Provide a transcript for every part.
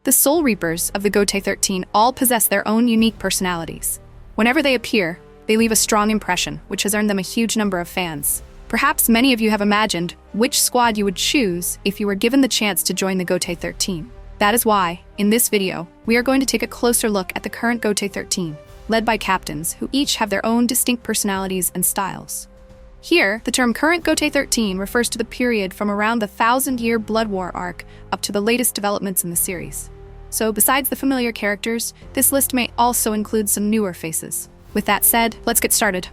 The Soul Reapers of the Gotei 13 all possess their own unique personalities. Whenever they appear, they leave a strong impression, which has earned them a huge number of fans. Perhaps many of you have imagined which squad you would choose if you were given the chance to join the Gotei 13. That is why, in this video, we are going to take a closer look at the current Gotei 13, led by captains who each have their own distinct personalities and styles. Here, the term current Gotei 13 refers to the period from around the 1,000-year Blood War arc up to the latest developments in the series. So besides the familiar characters, this list may also include some newer faces. With that said, let's get started.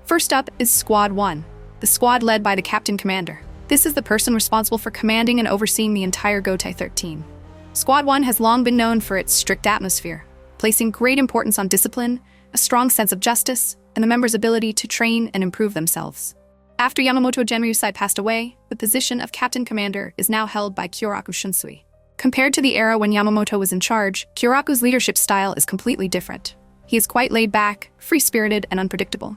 First up is Squad 1, the squad led by the Captain Commander. This is the person responsible for commanding and overseeing the entire Gotei 13. Squad 1 has long been known for its strict atmosphere, placing great importance on discipline, a strong sense of justice, and the members' ability to train and improve themselves. After Yamamoto Genryusai passed away, the position of Captain Commander is now held by Kyoraku Shunsui. Compared to the era when Yamamoto was in charge, Kyoraku's leadership style is completely different. He is quite laid back, free-spirited, and unpredictable.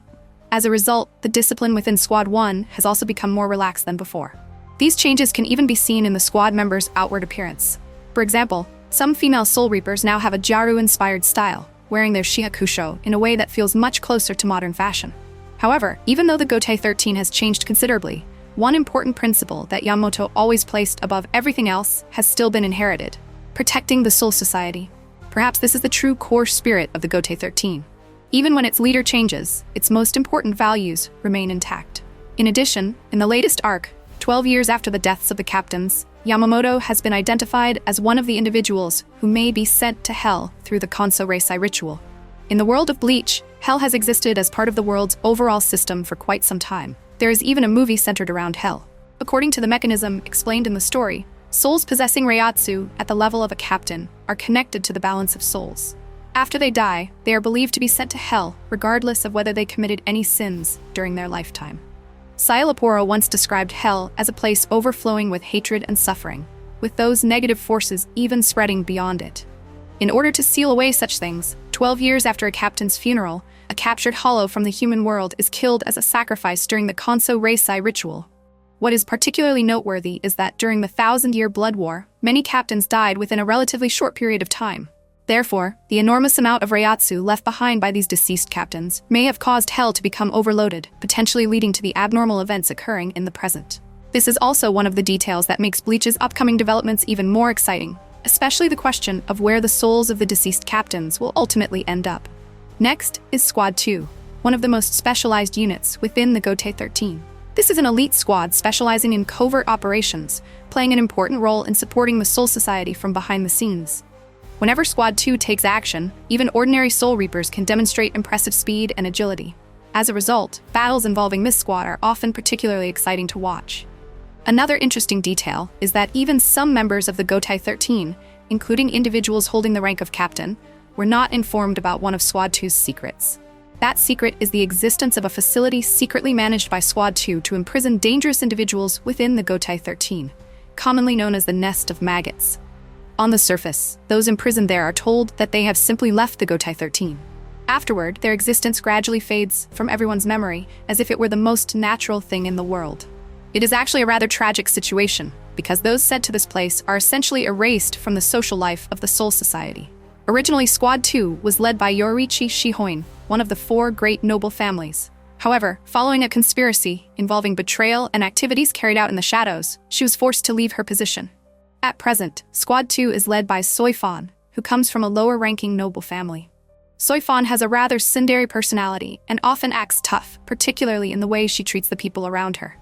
As a result, the discipline within Squad 1 has also become more relaxed than before. These changes can even be seen in the squad members' outward appearance. For example, some female Soul Reapers now have a Jaru-inspired style, wearing their shihakusho in a way that feels much closer to modern fashion. However, even though the Gotei 13 has changed considerably, one important principle that Yamamoto always placed above everything else has still been inherited: protecting the Soul Society. Perhaps this is the true core spirit of the Gotei 13. Even when its leader changes, its most important values remain intact. In addition, in the latest arc, 12 years after the deaths of the captains, Yamamoto has been identified as one of the individuals who may be sent to Hell through the Kanso Reisai ritual. In the world of Bleach, Hell has existed as part of the world's overall system for quite some time. There is even a movie centered around Hell. According to the mechanism explained in the story, souls possessing Reiatsu at the level of a captain are connected to the balance of souls. After they die, they are believed to be sent to Hell, regardless of whether they committed any sins during their lifetime. Sailaporo once described Hell as a place overflowing with hatred and suffering, with those negative forces even spreading beyond it. In order to seal away such things, 12 years after a captain's funeral, a captured hollow from the human world is killed as a sacrifice during the Kanso Reisai ritual. What is particularly noteworthy is that during the 1,000-year Blood War, many captains died within a relatively short period of time. Therefore, the enormous amount of Reiatsu left behind by these deceased captains may have caused Hell to become overloaded, potentially leading to the abnormal events occurring in the present. This is also one of the details that makes Bleach's upcoming developments even more exciting, especially the question of where the souls of the deceased captains will ultimately end up. Next is Squad 2, one of the most specialized units within the Gotei 13. This is an elite squad specializing in covert operations, playing an important role in supporting the Soul Society from behind the scenes. Whenever Squad 2 takes action, even ordinary Soul Reapers can demonstrate impressive speed and agility. As a result, battles involving this squad are often particularly exciting to watch. Another interesting detail is that even some members of the Gotei 13, including individuals holding the rank of captain, were not informed about one of Squad 2's secrets. That secret is the existence of a facility secretly managed by Squad 2 to imprison dangerous individuals within the Gotei 13, commonly known as the Nest of Maggots. On the surface, those imprisoned there are told that they have simply left the Gotei 13. Afterward, their existence gradually fades from everyone's memory as if it were the most natural thing in the world. It is actually a rather tragic situation, because those sent to this place are essentially erased from the social life of the Soul Society. Originally, Squad 2 was led by Yoriichi Shihoin, one of the 4 great noble families. However, following a conspiracy involving betrayal and activities carried out in the shadows, she was forced to leave her position. At present, Squad 2 is led by Soifan, who comes from a lower-ranking noble family. Soifan has a rather tsundere personality and often acts tough, particularly in the way she treats the people around her.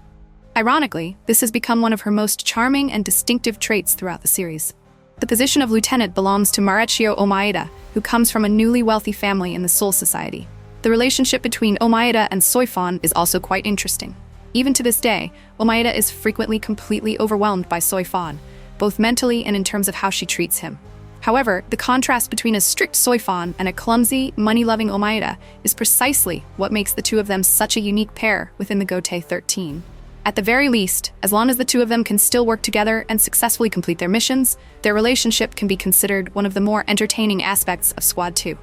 Ironically, this has become one of her most charming and distinctive traits throughout the series. The position of lieutenant belongs to Marechio Omaeda, who comes from a newly wealthy family in the Soul Society. The relationship between Omaeda and Soifan is also quite interesting. Even to this day, Omaeda is frequently completely overwhelmed by Soifan, both mentally and in terms of how she treats him. However, the contrast between a strict Soifan and a clumsy, money-loving Omaeda is precisely what makes the two of them such a unique pair within the Gotei 13. At the very least, as long as the two of them can still work together and successfully complete their missions, their relationship can be considered one of the more entertaining aspects of Squad 2.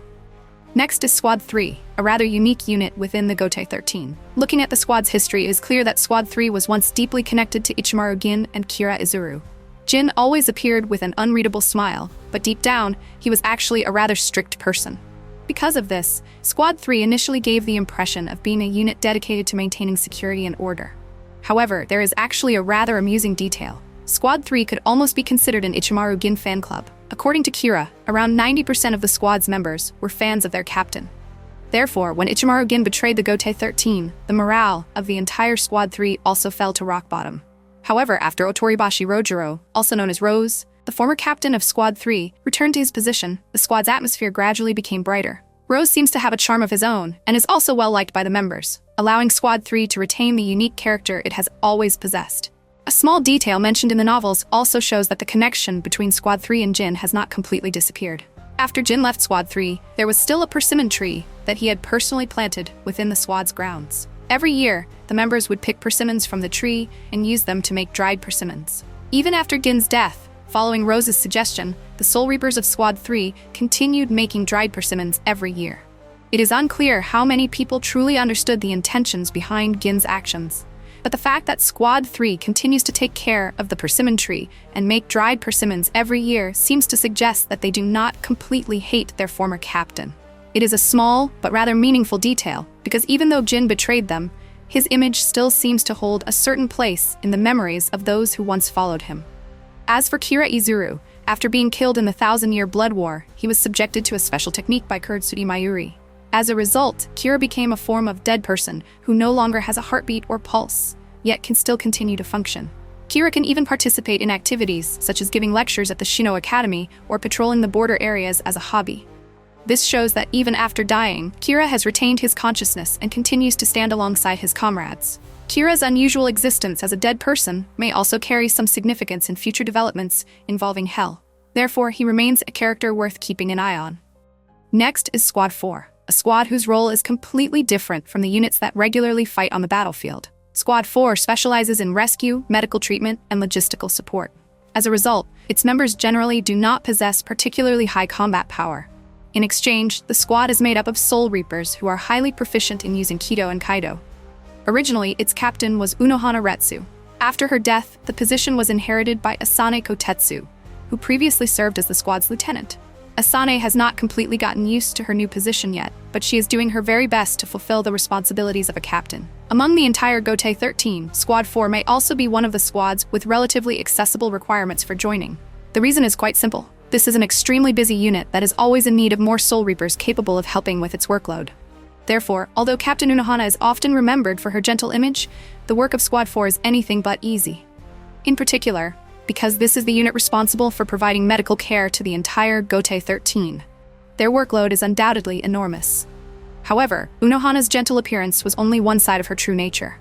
Next is Squad 3, a rather unique unit within the Gotei 13. Looking at the squad's history, it is clear that Squad 3 was once deeply connected to Ichimaru Gin and Kira Izuru. Jin always appeared with an unreadable smile, but deep down, he was actually a rather strict person. Because of this, Squad 3 initially gave the impression of being a unit dedicated to maintaining security and order. However, there is actually a rather amusing detail. Squad 3 could almost be considered an Ichimaru Gin fan club. According to Kira, around 90% of the squad's members were fans of their captain. Therefore, when Ichimaru Gin betrayed the Gotei 13, the morale of the entire Squad 3 also fell to rock bottom. However, after Otoribashi Rojiro, also known as Rose, the former captain of Squad 3, returned to his position, the squad's atmosphere gradually became brighter. Rose seems to have a charm of his own, and is also well-liked by the members, allowing Squad 3 to retain the unique character it has always possessed. A small detail mentioned in the novels also shows that the connection between Squad 3 and Jin has not completely disappeared. After Jin left Squad 3, there was still a persimmon tree that he had personally planted within the squad's grounds. Every year, the members would pick persimmons from the tree and use them to make dried persimmons. Even after Gin's death, following Rose's suggestion, the Soul Reapers of Squad 3 continued making dried persimmons every year. It is unclear how many people truly understood the intentions behind Gin's actions, but the fact that Squad 3 continues to take care of the persimmon tree and make dried persimmons every year seems to suggest that they do not completely hate their former captain. It is a small but rather meaningful detail, because even though Jin betrayed them, his image still seems to hold a certain place in the memories of those who once followed him. As for Kira Izuru, after being killed in the 1,000-year Blood War, he was subjected to a special technique by Kurtsugi Mayuri. As a result, Kira became a form of dead person who no longer has a heartbeat or pulse, yet can still continue to function. Kira can even participate in activities such as giving lectures at the Shino Academy or patrolling the border areas as a hobby. This shows that even after dying, Kira has retained his consciousness and continues to stand alongside his comrades. Kira's unusual existence as a dead person may also carry some significance in future developments involving Hell. Therefore, he remains a character worth keeping an eye on. Next is Squad 4, a squad whose role is completely different from the units that regularly fight on the battlefield. Squad 4 specializes in rescue, medical treatment, and logistical support. As a result, its members generally do not possess particularly high combat power. In exchange, the squad is made up of Soul Reapers who are highly proficient in using Kido and Kaido. Originally, its captain was Unohana Retsu. After her death, the position was inherited by Asane Kotetsu, who previously served as the squad's lieutenant. Asane has not completely gotten used to her new position yet, but she is doing her very best to fulfill the responsibilities of a captain. Among the entire Gotei 13, Squad 4 may also be one of the squads with relatively accessible requirements for joining. The reason is quite simple. This is an extremely busy unit that is always in need of more Soul Reapers capable of helping with its workload. Therefore, although Captain Unohana is often remembered for her gentle image, the work of Squad 4 is anything but easy. In particular, because this is the unit responsible for providing medical care to the entire Gotei 13. Their workload is undoubtedly enormous. However, Unohana's gentle appearance was only one side of her true nature.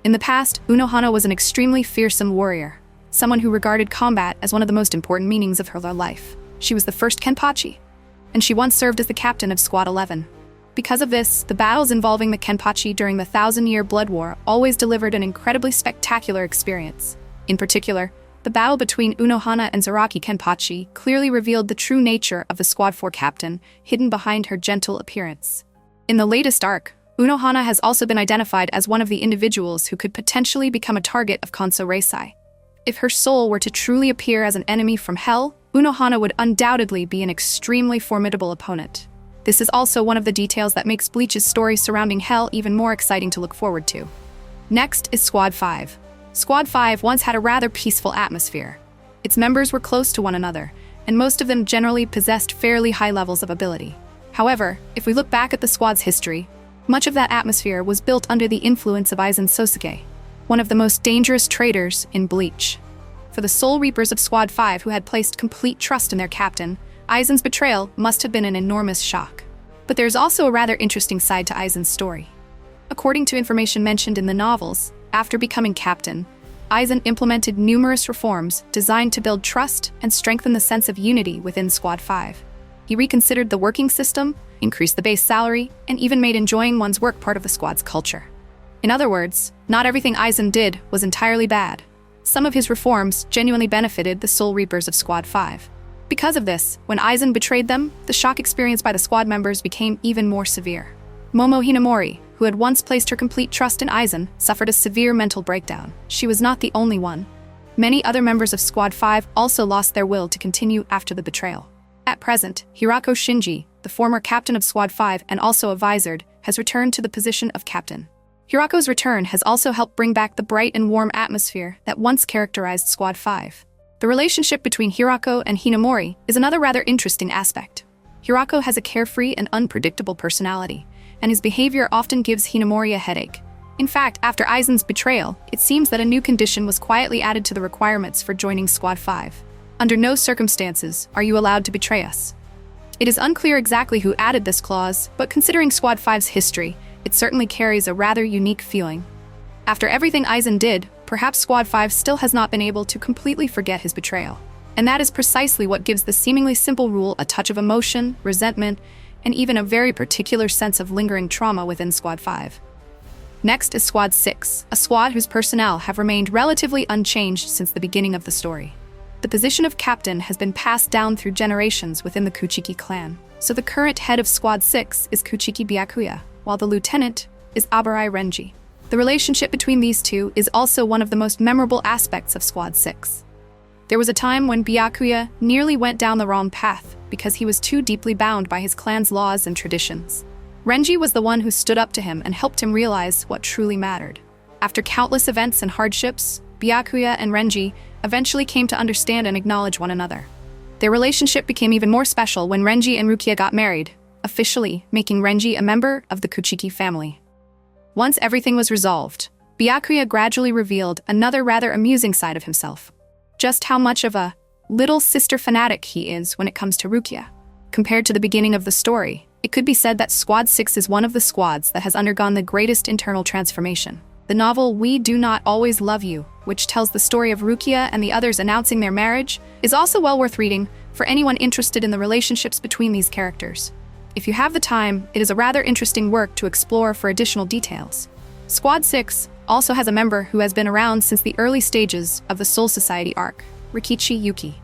In the past, Unohana was an extremely fearsome warrior, someone who regarded combat as one of the most important meanings of her life. She was the first Kenpachi, and she once served as the captain of Squad 11. Because of this, the battles involving the Kenpachi during the 1,000-year Blood War always delivered an incredibly spectacular experience. In particular, the battle between Unohana and Zaraki Kenpachi clearly revealed the true nature of the Squad 4 captain, hidden behind her gentle appearance. In the latest arc, Unohana has also been identified as one of the individuals who could potentially become a target of Konso Reisai. If her soul were to truly appear as an enemy from Hell, Unohana would undoubtedly be an extremely formidable opponent. This is also one of the details that makes Bleach's story surrounding Hell even more exciting to look forward to. Next is Squad 5. Squad 5 once had a rather peaceful atmosphere. Its members were close to one another, and most of them generally possessed fairly high levels of ability. However, if we look back at the squad's history, much of that atmosphere was built under the influence of Aizen Sosuke, one of the most dangerous traitors in Bleach. For the Soul Reapers of Squad 5 who had placed complete trust in their captain, Aizen's betrayal must have been an enormous shock. But there's also a rather interesting side to Aizen's story. According to information mentioned in the novels, after becoming captain, Aizen implemented numerous reforms designed to build trust and strengthen the sense of unity within Squad 5. He reconsidered the working system, increased the base salary, and even made enjoying one's work part of the squad's culture. In other words, not everything Aizen did was entirely bad. Some of his reforms genuinely benefited the Soul Reapers of Squad 5. Because of this, when Aizen betrayed them, the shock experienced by the squad members became even more severe. Momo Hinamori, who had once placed her complete trust in Aizen, suffered a severe mental breakdown. She was not the only one. Many other members of Squad 5 also lost their will to continue after the betrayal. At present, Hirako Shinji, the former captain of Squad 5 and also a visored, has returned to the position of captain. Hirako's return has also helped bring back the bright and warm atmosphere that once characterized Squad 5. The relationship between Hirako and Hinamori is another rather interesting aspect. Hirako has a carefree and unpredictable personality, and his behavior often gives Hinamori a headache. In fact, after Aizen's betrayal, it seems that a new condition was quietly added to the requirements for joining Squad 5. Under no circumstances are you allowed to betray us. It is unclear exactly who added this clause, but considering Squad 5's history, it certainly carries a rather unique feeling. After everything Aizen did, perhaps Squad 5 still has not been able to completely forget his betrayal. And that is precisely what gives the seemingly simple rule a touch of emotion, resentment, and even a very particular sense of lingering trauma within Squad 5. Next is Squad 6, a squad whose personnel have remained relatively unchanged since the beginning of the story. The position of captain has been passed down through generations within the Kuchiki clan, so the current head of Squad 6 is Kuchiki Byakuya, while the lieutenant is Abarai Renji. The relationship between these two is also one of the most memorable aspects of Squad 6. There was a time when Byakuya nearly went down the wrong path because he was too deeply bound by his clan's laws and traditions. Renji was the one who stood up to him and helped him realize what truly mattered. After countless events and hardships, Byakuya and Renji eventually came to understand and acknowledge one another. Their relationship became even more special when Renji and Rukia got married, officially making Renji a member of the Kuchiki family. Once everything was resolved, Byakuya gradually revealed another rather amusing side of himself. Just how much of a little sister fanatic he is when it comes to Rukia. Compared to the beginning of the story, it could be said that Squad 6 is one of the squads that has undergone the greatest internal transformation. The novel We Do Not Always Love You, which tells the story of Rukia and the others announcing their marriage, is also well worth reading for anyone interested in the relationships between these characters. If you have the time, it is a rather interesting work to explore for additional details. Squad 6 also has a member who has been around since the early stages of the Soul Society arc, Rikichi Yuki.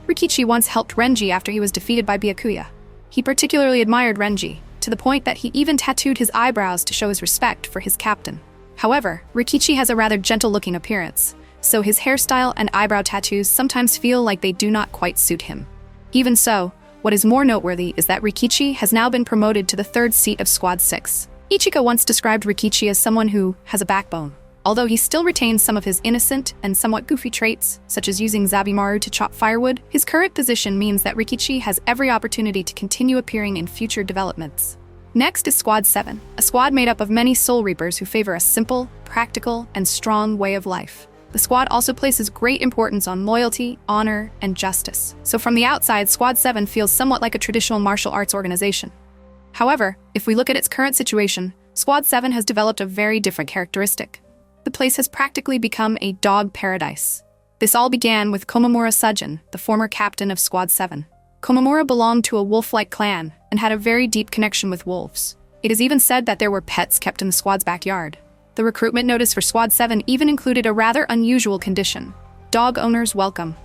Rikichi once helped Renji after he was defeated by Byakuya. He particularly admired Renji, to the point that he even tattooed his eyebrows to show his respect for his captain. However, Rikichi has a rather gentle-looking appearance, so his hairstyle and eyebrow tattoos sometimes feel like they do not quite suit him. Even so, what is more noteworthy is that Rikichi has now been promoted to the third seat of Squad 6. Ichika once described Rikichi as someone who has a backbone. Although he still retains some of his innocent and somewhat goofy traits, such as using Zabimaru to chop firewood, his current position means that Rikichi has every opportunity to continue appearing in future developments. Next is Squad 7, a squad made up of many Soul Reapers who favor a simple, practical, and strong way of life. The squad also places great importance on loyalty, honor, and justice. So from the outside, Squad 7 feels somewhat like a traditional martial arts organization. However, if we look at its current situation, Squad 7 has developed a very different characteristic. The place has practically become a dog paradise. This all began with Komamura Sujin, the former captain of Squad 7. Komamura belonged to a wolf-like clan and had a very deep connection with wolves. It is even said that there were pets kept in the squad's backyard. The recruitment notice for Squad 7 even included a rather unusual condition: dog owners welcome.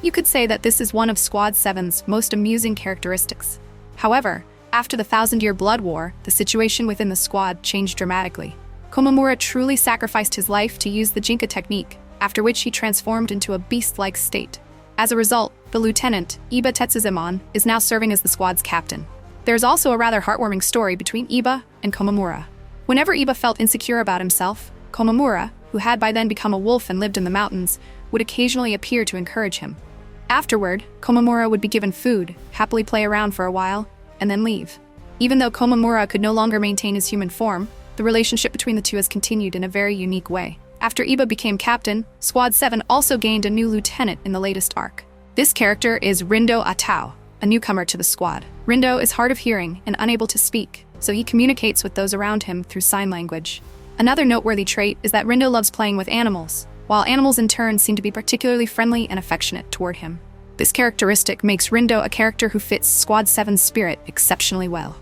You could say that this is one of Squad 7's most amusing characteristics. However, after the Thousand-Year Blood War, the situation within the squad changed dramatically. Komamura truly sacrificed his life to use the Jinka technique, after which he transformed into a beast-like state. As a result, the lieutenant, Iba Tetsuzemon, is now serving as the squad's captain. There is also a rather heartwarming story between Iba and Komamura. Whenever Iba felt insecure about himself, Komamura, who had by then become a wolf and lived in the mountains, would occasionally appear to encourage him. Afterward, Komamura would be given food, happily play around for a while, and then leave. Even though Komamura could no longer maintain his human form, the relationship between the two has continued in a very unique way. After Iba became captain, Squad 7 also gained a new lieutenant in the latest arc. This character is Rindo Atao, a newcomer to the squad. Rindo is hard of hearing and unable to speak, so he communicates with those around him through sign language. Another noteworthy trait is that Rindo loves playing with animals, while animals in turn seem to be particularly friendly and affectionate toward him. This characteristic makes Rindo a character who fits Squad 7's spirit exceptionally well.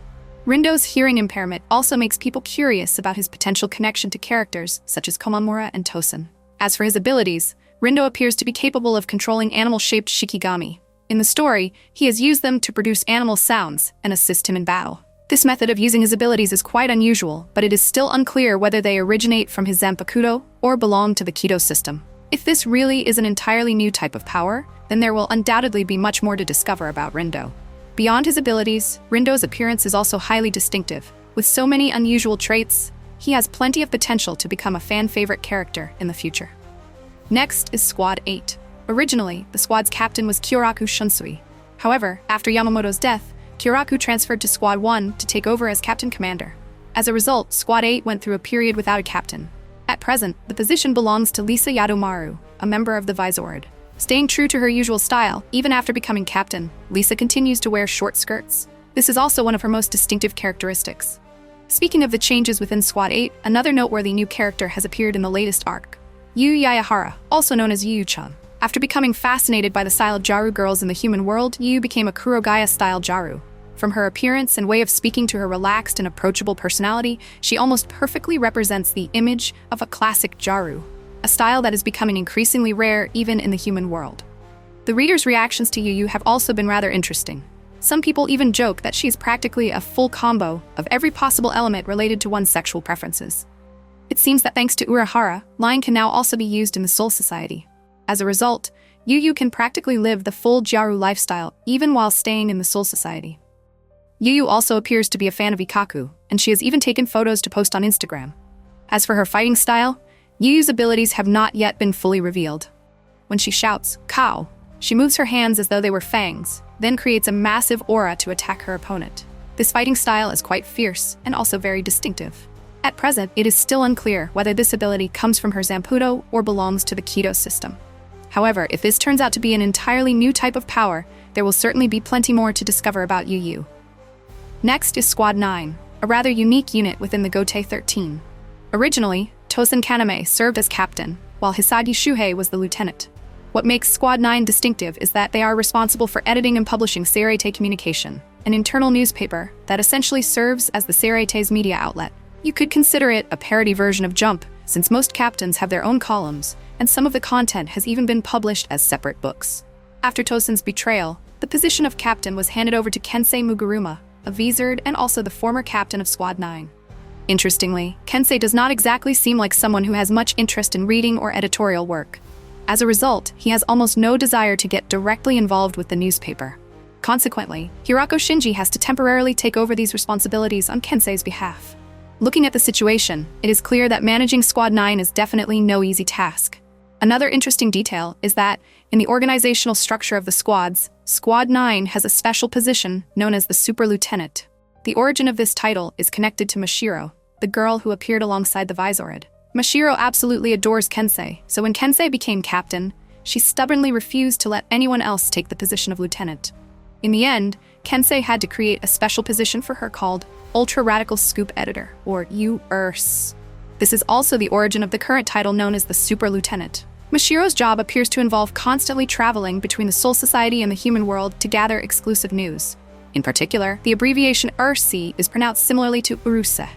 Rindo's hearing impairment also makes people curious about his potential connection to characters such as Komamura and Tosen. As for his abilities, Rindo appears to be capable of controlling animal-shaped shikigami. In the story, he has used them to produce animal sounds and assist him in battle. This method of using his abilities is quite unusual, but it is still unclear whether they originate from his Zanpakuto or belong to the Kido system. If this really is an entirely new type of power, then there will undoubtedly be much more to discover about Rindo. Beyond his abilities, Rindo's appearance is also highly distinctive. With so many unusual traits, he has plenty of potential to become a fan-favorite character in the future. Next is Squad 8. Originally, the squad's captain was Kyoraku Shunsui. However, after Yamamoto's death, Kyoraku transferred to Squad 1 to take over as captain commander. As a result, Squad 8 went through a period without a captain. At present, the position belongs to Lisa Yadomaru, a member of the Visorid. Staying true to her usual style, even after becoming captain, Lisa continues to wear short skirts. This is also one of her most distinctive characteristics. Speaking of the changes within Squad 8, another noteworthy new character has appeared in the latest arc. Yu Yayahara, also known as Yu-chan. After becoming fascinated by the style of Jaru girls in the human world, Yu became a Kurogaya-style Jaru. From her appearance and way of speaking to her relaxed and approachable personality, she almost perfectly represents the image of a classic Jaru, a style that is becoming increasingly rare even in the human world. The reader's reactions to Yu have also been rather interesting. Some people even joke that she is practically a full combo of every possible element related to one's sexual preferences. It seems that thanks to Urahara, lying can now also be used in the Soul Society. As a result, Yu can practically live the full Jaru lifestyle even while staying in the Soul Society. Yu also appears to be a fan of Ikaku, and she has even taken photos to post on Instagram. As for her fighting style, Yu's abilities have not yet been fully revealed. When she shouts, "Cow," she moves her hands as though they were fangs, then creates a massive aura to attack her opponent. This fighting style is quite fierce and also very distinctive. At present, it is still unclear whether this ability comes from her Zamputo or belongs to the Kido system. However, if this turns out to be an entirely new type of power, there will certainly be plenty more to discover about Yu. Next is Squad 9, a rather unique unit within the Gotei 13. Originally, Tosen Kaname served as captain, while Hisagi Shuhei was the lieutenant. What makes Squad 9 distinctive is that they are responsible for editing and publishing Seirete Communication, an internal newspaper that essentially serves as the Seirete's media outlet. You could consider it a parody version of Jump, since most captains have their own columns, and some of the content has even been published as separate books. After Tosen's betrayal, the position of captain was handed over to Kensei Muguruma, a Vizard and also the former captain of Squad 9. Interestingly, Kensei does not exactly seem like someone who has much interest in reading or editorial work. As a result, he has almost no desire to get directly involved with the newspaper. Consequently, Hirako Shinji has to temporarily take over these responsibilities on Kensei's behalf. Looking at the situation, it is clear that managing Squad 9 is definitely no easy task. Another interesting detail is that, in the organizational structure of the squads, Squad 9 has a special position known as the Super Lieutenant. The origin of this title is connected to Mashiro, the girl who appeared alongside the Visorid. Mashiro absolutely adores Kensei, so when Kensei became captain, she stubbornly refused to let anyone else take the position of lieutenant. In the end, Kensei had to create a special position for her called Ultra Radical Scoop Editor, or URS. This is also the origin of the current title known as the Super Lieutenant. Mashiro's job appears to involve constantly traveling between the Soul Society and the human world to gather exclusive news. In particular, the abbreviation URSI is pronounced similarly to Uruse,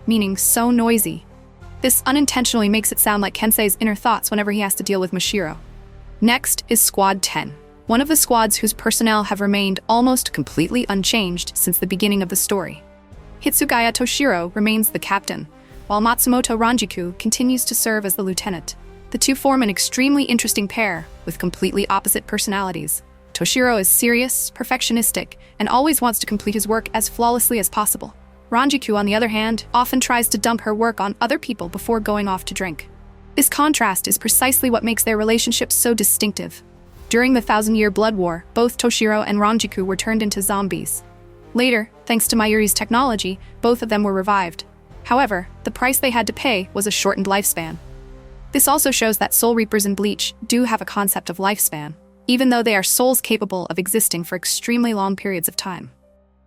meaning so noisy. This unintentionally makes it sound like Kensei's inner thoughts whenever he has to deal with Mashiro. Next is Squad 10, one of the squads whose personnel have remained almost completely unchanged since the beginning of the story. Hitsugaya Toshiro remains the captain, while Matsumoto Ranjiku continues to serve as the lieutenant. The two form an extremely interesting pair with completely opposite personalities. Toshiro is serious, perfectionistic, and always wants to complete his work as flawlessly as possible. Ranjiku, on the other hand, often tries to dump her work on other people before going off to drink. This contrast is precisely what makes their relationship so distinctive. During the Thousand-Year Blood War, both Toshiro and Ranjiku were turned into zombies. Later, thanks to Mayuri's technology, both of them were revived. However, the price they had to pay was a shortened lifespan. This also shows that Soul Reapers in Bleach do have a concept of lifespan, even though they are souls capable of existing for extremely long periods of time.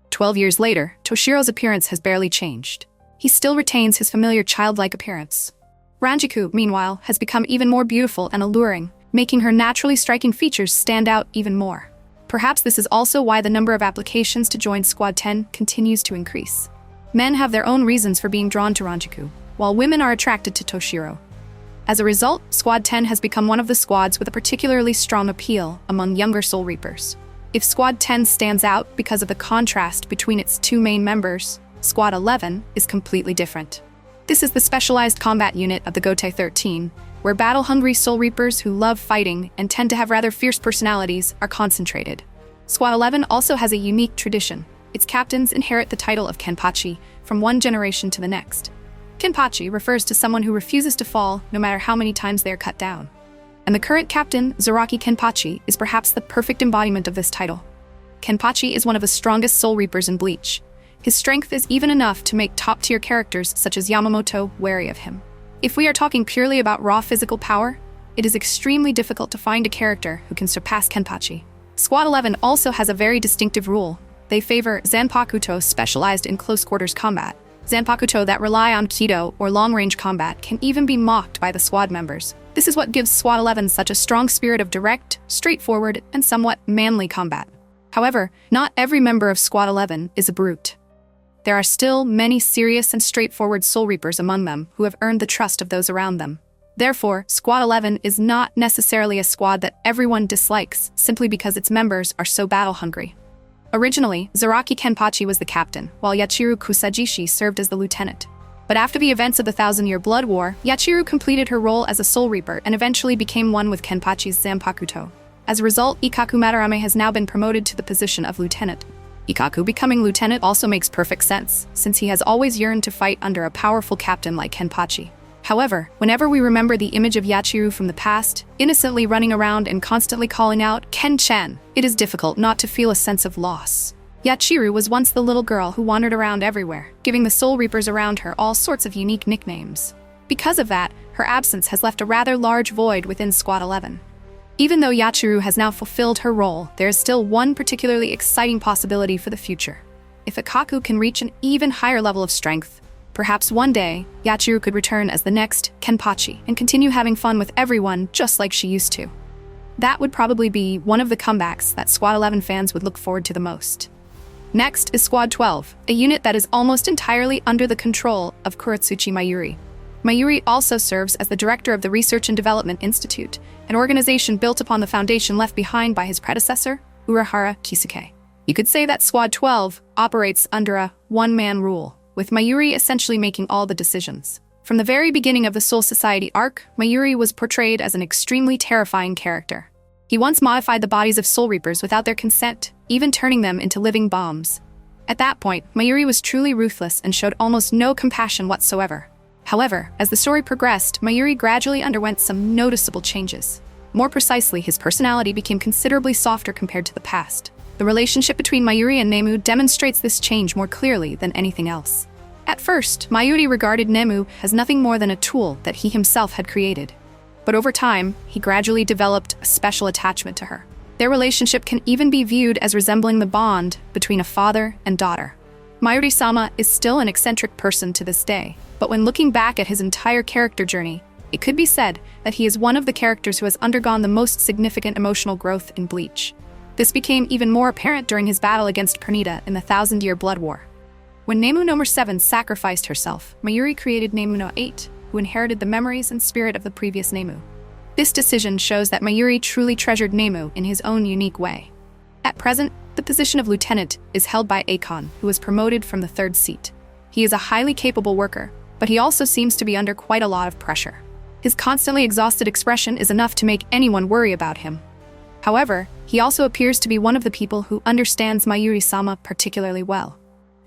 12 years later, Toshiro's appearance has barely changed. He still retains his familiar childlike appearance. Ranjiku, meanwhile, has become even more beautiful and alluring, making her naturally striking features stand out even more. Perhaps this is also why the number of applications to join Squad 10 continues to increase. Men have their own reasons for being drawn to Ranjiku, while women are attracted to Toshiro. As a result, Squad 10 has become one of the squads with a particularly strong appeal among younger Soul Reapers. If Squad 10 stands out because of the contrast between its two main members, Squad 11 is completely different. This is the specialized combat unit of the Gotei 13, where battle-hungry Soul Reapers who love fighting and tend to have rather fierce personalities are concentrated. Squad 11 also has a unique tradition. Its captains inherit the title of Kenpachi from one generation to the next. Kenpachi refers to someone who refuses to fall no matter how many times they are cut down. And the current captain, Zaraki Kenpachi, is perhaps the perfect embodiment of this title. Kenpachi is one of the strongest Soul Reapers in Bleach. His strength is even enough to make top-tier characters such as Yamamoto wary of him. If we are talking purely about raw physical power, it is extremely difficult to find a character who can surpass Kenpachi. Squad 11 also has a very distinctive rule. They favor Zanpakuto specialized in close-quarters combat. Zanpakuto that rely on Kido or long-range combat can even be mocked by the squad members. This is what gives Squad 11 such a strong spirit of direct, straightforward, and somewhat manly combat. However, not every member of Squad 11 is a brute. There are still many serious and straightforward Soul Reapers among them who have earned the trust of those around them. Therefore, Squad 11 is not necessarily a squad that everyone dislikes simply because its members are so battle-hungry. Originally, Zaraki Kenpachi was the captain, while Yachiru Kusajishi served as the lieutenant. But after the events of the Thousand-Year Blood War, Yachiru completed her role as a Soul Reaper and eventually became one with Kenpachi's Zanpakuto. As a result, Ikkaku Madarame has now been promoted to the position of lieutenant. Ikkaku becoming lieutenant also makes perfect sense, since he has always yearned to fight under a powerful captain like Kenpachi. However, whenever we remember the image of Yachiru from the past, innocently running around and constantly calling out, "Ken-chan," it is difficult not to feel a sense of loss. Yachiru was once the little girl who wandered around everywhere, giving the Soul Reapers around her all sorts of unique nicknames. Because of that, her absence has left a rather large void within Squad 11. Even though Yachiru has now fulfilled her role, there is still one particularly exciting possibility for the future. If Ikkaku can reach an even higher level of strength, perhaps one day, Yachiru could return as the next Kenpachi and continue having fun with everyone just like she used to. That would probably be one of the comebacks that Squad 11 fans would look forward to the most. Next is Squad 12, a unit that is almost entirely under the control of Kuratsuchi Mayuri. Mayuri also serves as the director of the Research and Development Institute, an organization built upon the foundation left behind by his predecessor, Urahara Kisuke. You could say that Squad 12 operates under a one-man rule, with Mayuri essentially making all the decisions. From the very beginning of the Soul Society arc, Mayuri was portrayed as an extremely terrifying character. He once modified the bodies of Soul Reapers without their consent, even turning them into living bombs. At that point, Mayuri was truly ruthless and showed almost no compassion whatsoever. However, as the story progressed, Mayuri gradually underwent some noticeable changes. More precisely, his personality became considerably softer compared to the past. The relationship between Mayuri and Nemu demonstrates this change more clearly than anything else. At first, Mayuri regarded Nemu as nothing more than a tool that he himself had created. But over time, he gradually developed a special attachment to her. Their relationship can even be viewed as resembling the bond between a father and daughter. Mayuri-sama is still an eccentric person to this day, but when looking back at his entire character journey, it could be said that he is one of the characters who has undergone the most significant emotional growth in Bleach. This became even more apparent during his battle against Pernita in the Thousand-Year Blood War. When Nemu No. 7 sacrificed herself, Mayuri created Nemu No. 8, who inherited the memories and spirit of the previous Nemu. This decision shows that Mayuri truly treasured Nemu in his own unique way. At present, the position of lieutenant is held by Akon, who was promoted from the third seat. He is a highly capable worker, but he also seems to be under quite a lot of pressure. His constantly exhausted expression is enough to make anyone worry about him. However, he also appears to be one of the people who understands Mayuri-sama particularly well.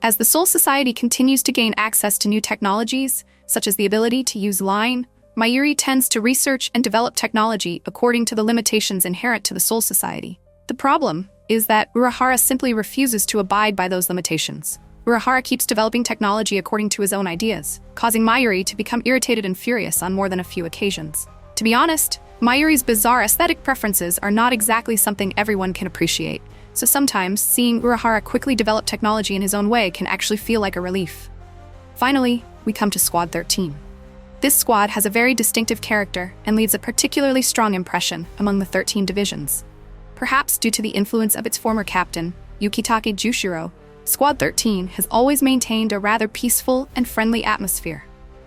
As the Soul Society continues to gain access to new technologies, such as the ability to use line, Mayuri tends to research and develop technology according to the limitations inherent to the Soul Society. The problem is that Urahara simply refuses to abide by those limitations. Urahara keeps developing technology according to his own ideas, causing Mayuri to become irritated and furious on more than a few occasions. To be honest, Mayuri's bizarre aesthetic preferences are not exactly something everyone can appreciate, so sometimes seeing Urahara quickly develop technology in his own way can actually feel like a relief. Finally, we come to Squad 13. This squad has a very distinctive character and leaves a particularly strong impression among the 13 divisions. Perhaps due to the influence of its former captain, Yukitake Jushiro, Squad 13 has always maintained a rather peaceful and friendly atmosphere.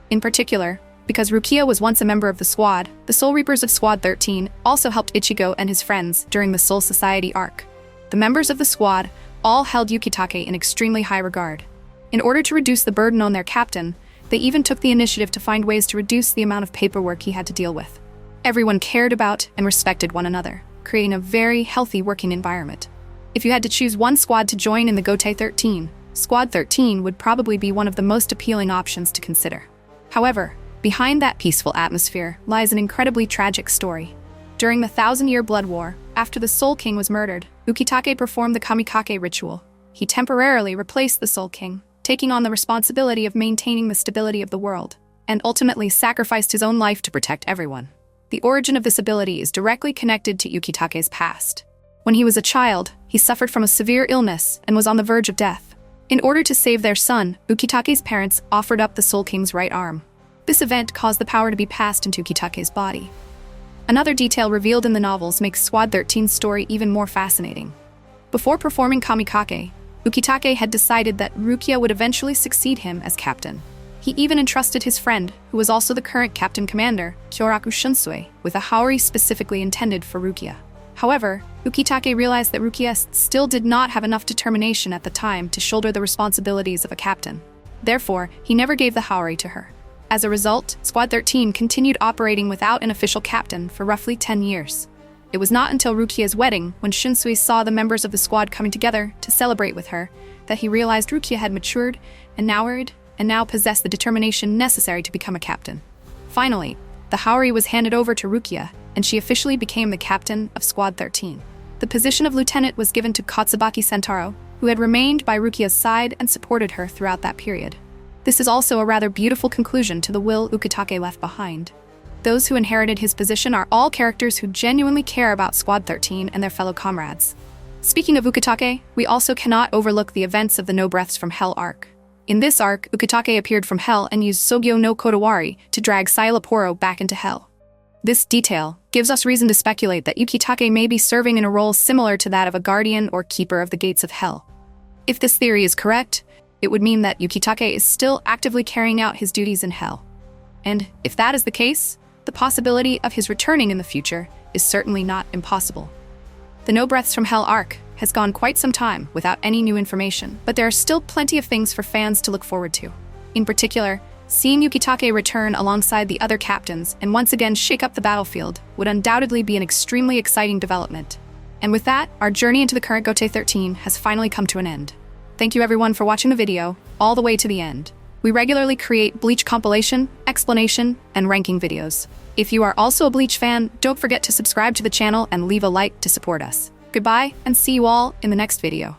In particular, because Rukia was once a member of the squad, the Soul Reapers of Squad 13 also helped Ichigo and his friends during the Soul Society arc. The members of the squad all held Yukitake in extremely high regard. In order to reduce the burden on their captain, They even took the initiative to find ways to reduce the amount of paperwork he had to deal with. Everyone cared about and respected one another, creating a very healthy working environment. If you had to choose one squad to join in the Gotei 13, Squad 13 would probably be one of the most appealing options to consider. However, behind that peaceful atmosphere lies an incredibly tragic story. During the 1,000-year Blood War, after the Soul King was murdered, Ukitake performed the Kamikake ritual. He temporarily replaced the Soul King, taking on the responsibility of maintaining the stability of the world, and ultimately sacrificed his own life to protect everyone. The origin of this ability is directly connected to Ukitake's past. When he was a child, he suffered from a severe illness and was on the verge of death. In order to save their son, Ukitake's parents offered up the Soul King's right arm. This event caused the power to be passed into Ukitake's body. Another detail revealed in the novels makes Squad 13's story even more fascinating. Before performing Kamikake, Ukitake had decided that Rukia would eventually succeed him as captain. He even entrusted his friend, who was also the current captain commander, Kyoraku Shunsui, with a haori specifically intended for Rukia. However, Ukitake realized that Rukia still did not have enough determination at the time to shoulder the responsibilities of a captain. Therefore, he never gave the haori to her. As a result, Squad 13 continued operating without an official captain for roughly 10 years. It was not until Rukia's wedding, when Shunsui saw the members of the squad coming together to celebrate with her, that he realized Rukia had matured and now possessed the determination necessary to become a captain. Finally, the haori was handed over to Rukia, and she officially became the captain of Squad 13. The position of lieutenant was given to Katsubaki Sentaro, who had remained by Rukia's side and supported her throughout that period. This is also a rather beautiful conclusion to the will Ukitake left behind. Those who inherited his position are all characters who genuinely care about Squad 13 and their fellow comrades. Speaking of Ukitake, we also cannot overlook the events of the No Breaths from Hell arc. In this arc, Ukitake appeared from Hell and used Sogyo no Kodawari to drag Sailaporo back into Hell. This detail gives us reason to speculate that Ukitake may be serving in a role similar to that of a guardian or keeper of the gates of Hell. If this theory is correct, it would mean that Ukitake is still actively carrying out his duties in Hell. And if that is the case, the possibility of his returning in the future is certainly not impossible. The No Breaths from Hell arc has gone quite some time without any new information, but there are still plenty of things for fans to look forward to. In particular, seeing Ukitake return alongside the other captains and once again shake up the battlefield would undoubtedly be an extremely exciting development. And with that, our journey into the current Gotei 13 has finally come to an end. Thank you everyone for watching the video all the way to the end. We regularly create Bleach compilation, explanation, and ranking videos. If you are also a Bleach fan, don't forget to subscribe to the channel and leave a like to support us. Goodbye, and see you all in the next video.